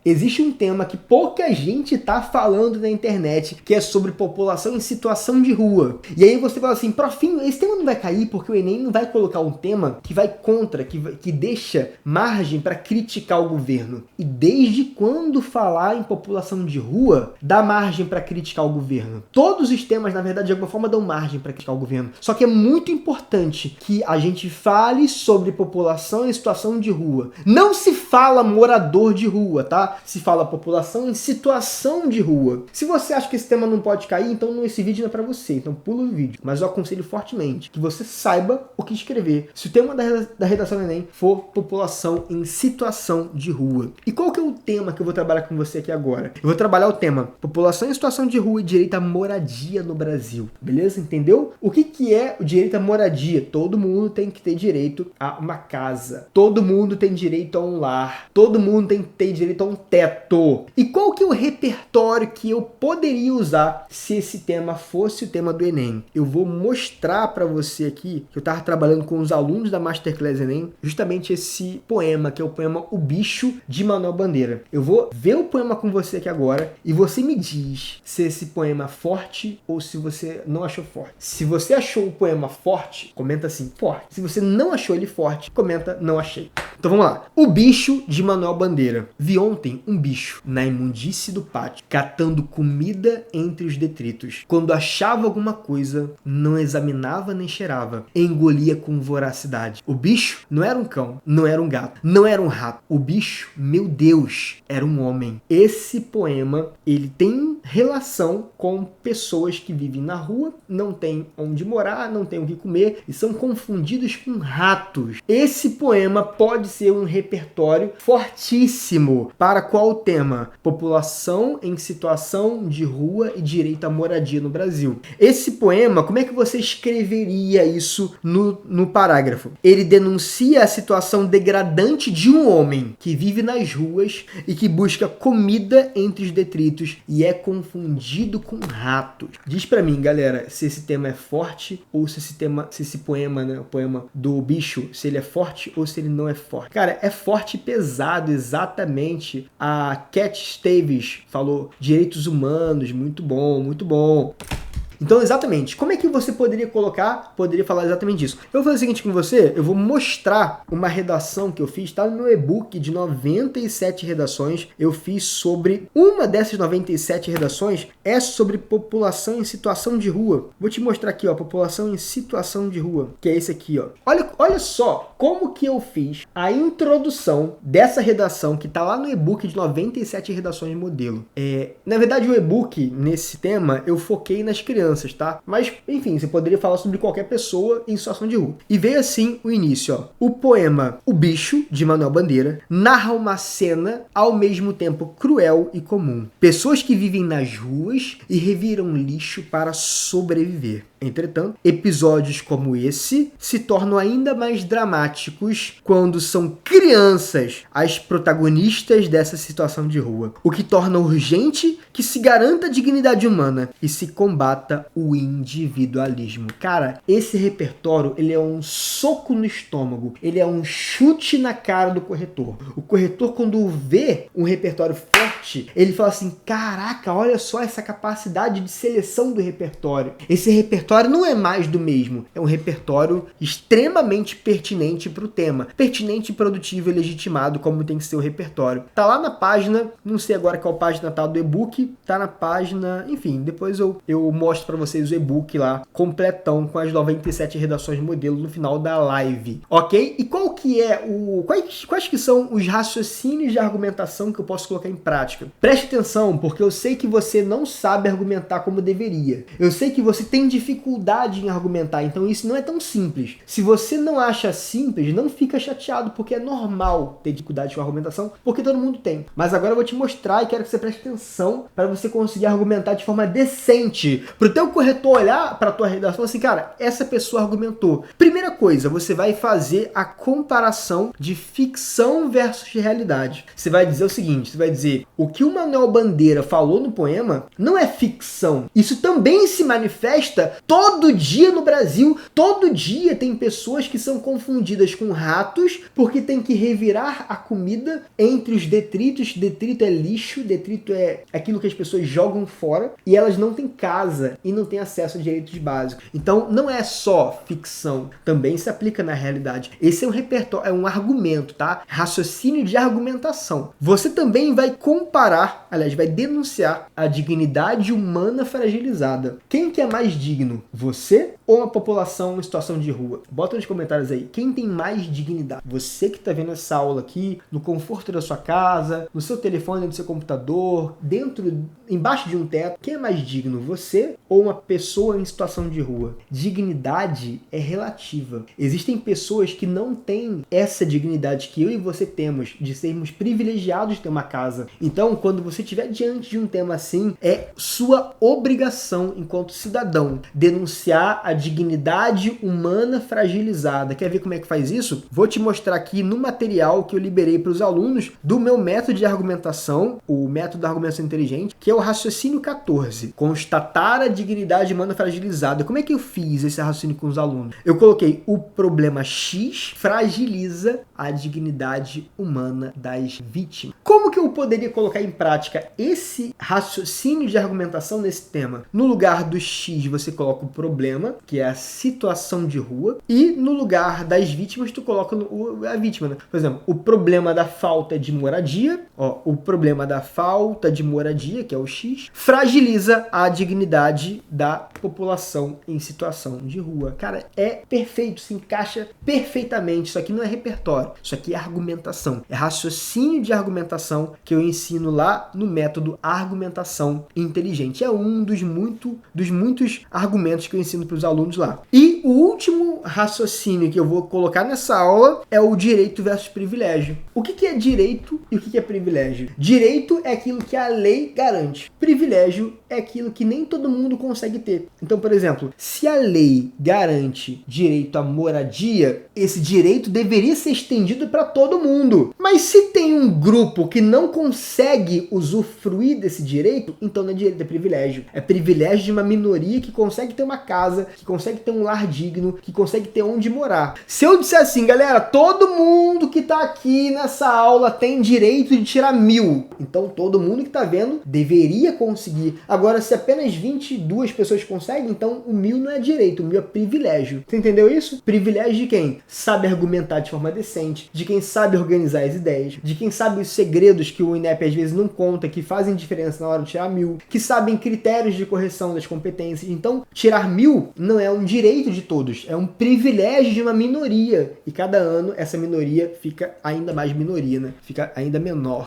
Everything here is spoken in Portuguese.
existe um tema que pouca gente tá falando na internet, que é sobre população em situação de rua. E aí você fala assim, profinho, esse tema não vai cair porque o Enem não vai colocar um tema que vai contra, que deixa margem para criticar o governo. E desde quando falar em população de rua dá margem para criticar o governo? Todos os temas, na verdade, de alguma forma dão margem para criticar o governo. Só que é muito importante que a gente fale sobre população em situação de rua. Não se fala morador de rua, tá? Se fala população em situação de rua. Se você acha que esse tema não pode cair, então esse vídeo não é para você. Então pula o vídeo. Mas eu aconselho fortemente que você saiba o que escrever. Se o tema da redação do Enem for população em situação de rua. E qual que é o tema que eu vou trabalhar com você aqui agora? Eu vou trabalhar o tema população em situação de rua e direito à moradia no Brasil. Beleza? Entendeu? O que é o direito à moradia? Todo mundo tem que ter direito a uma casa. Todo mundo tem direito a um lar. Todo mundo tem que ter direito a um teto. E qual que é o repertório que eu poderia usar se esse tema fosse o tema do Enem? Eu vou mostrar para você aqui que eu estava trabalhando com os alunos da Masterclass Enem justamente esse poema, que é o poema O Bicho, de Manuel Bandeira. Eu vou ver o poema com você aqui agora e você me diz se esse poema é forte ou se você não achou forte. Se você achou o poema forte, comenta assim, forte. Se você não achou ele forte, comenta não achei. Então vamos lá. O Bicho, de Manuel Bandeira. Vi ontem um bicho na imundície do pátio, catando comida entre os detritos. Quando achava alguma coisa, não examinava nem cheirava, engolia com voracidade. O bicho não era um cão, não era um gato, não era um rato. O bicho, meu Deus, era um homem. Esse poema, ele tem relação com pessoas que vivem na rua, não tem onde morar, não tem o que comer e são confundidos com ratos. Esse poema pode ser um repertório fortíssimo para qual tema? População em situação de rua e direito à moradia no Brasil. Esse poema, como é que você escreveria isso no parágrafo? Ele denuncia a situação degradante de um homem que vive nas ruas e que busca comida entre os detritos e é confundido com ratos. Diz pra mim, galera, se esse tema é forte ou se esse poema, né, o poema do bicho, se ele é forte ou se ele não é forte. Cara, é forte e pesado, exatamente. A Cat Stevens falou direitos humanos, muito bom, muito bom. Então, exatamente, como é que você poderia falar exatamente isso? Eu vou fazer o seguinte com você, eu vou mostrar uma redação que eu fiz, tá no meu e-book de 97 redações, eu fiz sobre, uma dessas 97 redações é sobre população em situação de rua. Vou te mostrar aqui, ó, população em situação de rua, que é esse aqui, ó. Olha só como que eu fiz a introdução dessa redação que tá lá no e-book de 97 redações modelo. Na verdade, o e-book, nesse tema, eu foquei nas crianças, tá? Mas, enfim, você poderia falar sobre qualquer pessoa em situação de rua. E veio assim o início, ó. O poema O Bicho, de Manuel Bandeira, narra uma cena ao mesmo tempo cruel e comum. Pessoas que vivem nas ruas e reviram lixo para sobreviver. Entretanto, episódios como esse se tornam ainda mais dramáticos quando são crianças as protagonistas dessa situação de rua, o que torna urgente que se garanta a dignidade humana e se combata o individualismo. Cara, esse repertório, ele é um soco no estômago, ele é um chute na cara do corretor. O corretor, quando vê um repertório forte, ele fala assim, caraca, olha só essa capacidade de seleção do repertório. Esse repertório não é mais do mesmo, é um repertório extremamente pertinente para o tema. Pertinente, produtivo e legitimado, como tem que ser o repertório. Tá lá na página, não sei agora qual página tá do e-book, tá na página, enfim, depois eu mostro para vocês o e-book lá, completão, com as 97 redações modelo no final da live, ok? E qual que é quais que são os raciocínios de argumentação que eu posso colocar em prática? Preste atenção, porque eu sei que você não sabe argumentar como deveria. Eu sei que você tem dificuldade em argumentar, então isso não é tão simples. Se você não acha simples, não fica chateado, porque é normal ter dificuldade com a argumentação, porque todo mundo tem. Mas agora eu vou te mostrar e quero que você preste atenção para você conseguir argumentar de forma decente. Para o teu corretor olhar para a tua redação assim, cara, essa pessoa argumentou. Primeira coisa, você vai fazer a comparação de ficção versus realidade. Você vai dizer o seguinte, você vai dizer, o que o Manuel Bandeira falou no poema não é ficção. Isso também se manifesta todo dia no Brasil. Todo dia tem pessoas que são confundidas com ratos porque tem que revirar a comida entre os detritos. Detrito é lixo, detrito é aquilo que as pessoas jogam fora e elas não têm casa e não têm acesso a direitos básicos. Então não é só ficção, também se aplica na realidade. Esse é um repertório, é um argumento, tá? Raciocínio de argumentação. Você também vai comparar, aliás, vai denunciar a dignidade humana fragilizada. Quem que é mais digno? Você ou a população em situação de rua? Bota nos comentários aí. Quem tem mais dignidade? Você que está vendo essa aula aqui, no conforto da sua casa, no seu telefone, no seu computador, embaixo de um teto. Quem é mais digno? Você ou uma pessoa em situação de rua? Dignidade é relativa. Existem pessoas que não têm essa dignidade que eu e você temos, de sermos privilegiados de ter uma casa. Então, quando você estiver diante de um tema assim, é sua obrigação, enquanto cidadão, denunciar a dignidade humana fragilizada. Quer ver como é que faz isso? Vou te mostrar aqui no material que eu liberei para os alunos do meu método de argumentação, o método da argumentação inteligente, que é o raciocínio 14. Constatar a dignidade humana fragilizada. Como é que eu fiz esse raciocínio com os alunos? Eu coloquei o problema X fragiliza a dignidade humana das vítimas. Como que eu poderia colocar em prática esse raciocínio de argumentação nesse tema? No lugar do X, você coloca o problema, que é a situação de rua, e no lugar das vítimas, tu coloca a vítima, né? Por exemplo, o problema da falta de moradia, o problema da falta de moradia, que é o X, fragiliza a dignidade da população em situação de rua. Cara, é perfeito, se encaixa perfeitamente. Isso aqui não é repertório, isso aqui é argumentação, é raciocínio de argumentação que eu ensino lá no método argumentação inteligente. É um dos muitos argumentos que eu ensino para os alunos lá. E o último raciocínio que eu vou colocar nessa aula é o direito versus privilégio. O que é direito e o que é privilégio? Direito é aquilo que a lei garante. Privilégio é aquilo que nem todo mundo consegue ter. Então, por exemplo, se a lei garante direito à moradia, esse direito deveria ser estendido para todo mundo. Mas se tem um grupo que não consegue usufruir desse direito, então não é direito, é privilégio. É privilégio de uma minoria que consegue ter uma casa, que consegue ter um lar digno, que consegue ter onde morar. Se eu disser assim, galera, todo mundo que tá aqui nessa aula tem direito de tirar 1000, então todo mundo que tá vendo deveria conseguir. Agora, se apenas 22 pessoas conseguem, então o 1000 não é direito, o 1000 é privilégio. Você entendeu isso? Privilégio de quem sabe argumentar de forma decente, de quem sabe organizar as ideias, de quem sabe os segredos que o INEP às vezes não conta, que fazem diferença na hora de tirar 1000, que sabem critérios de correção das competências. Então, tirar 1000 não é um direito de todos, é um privilégio de uma minoria. E cada ano essa minoria fica ainda mais minoria, né? Fica ainda menor.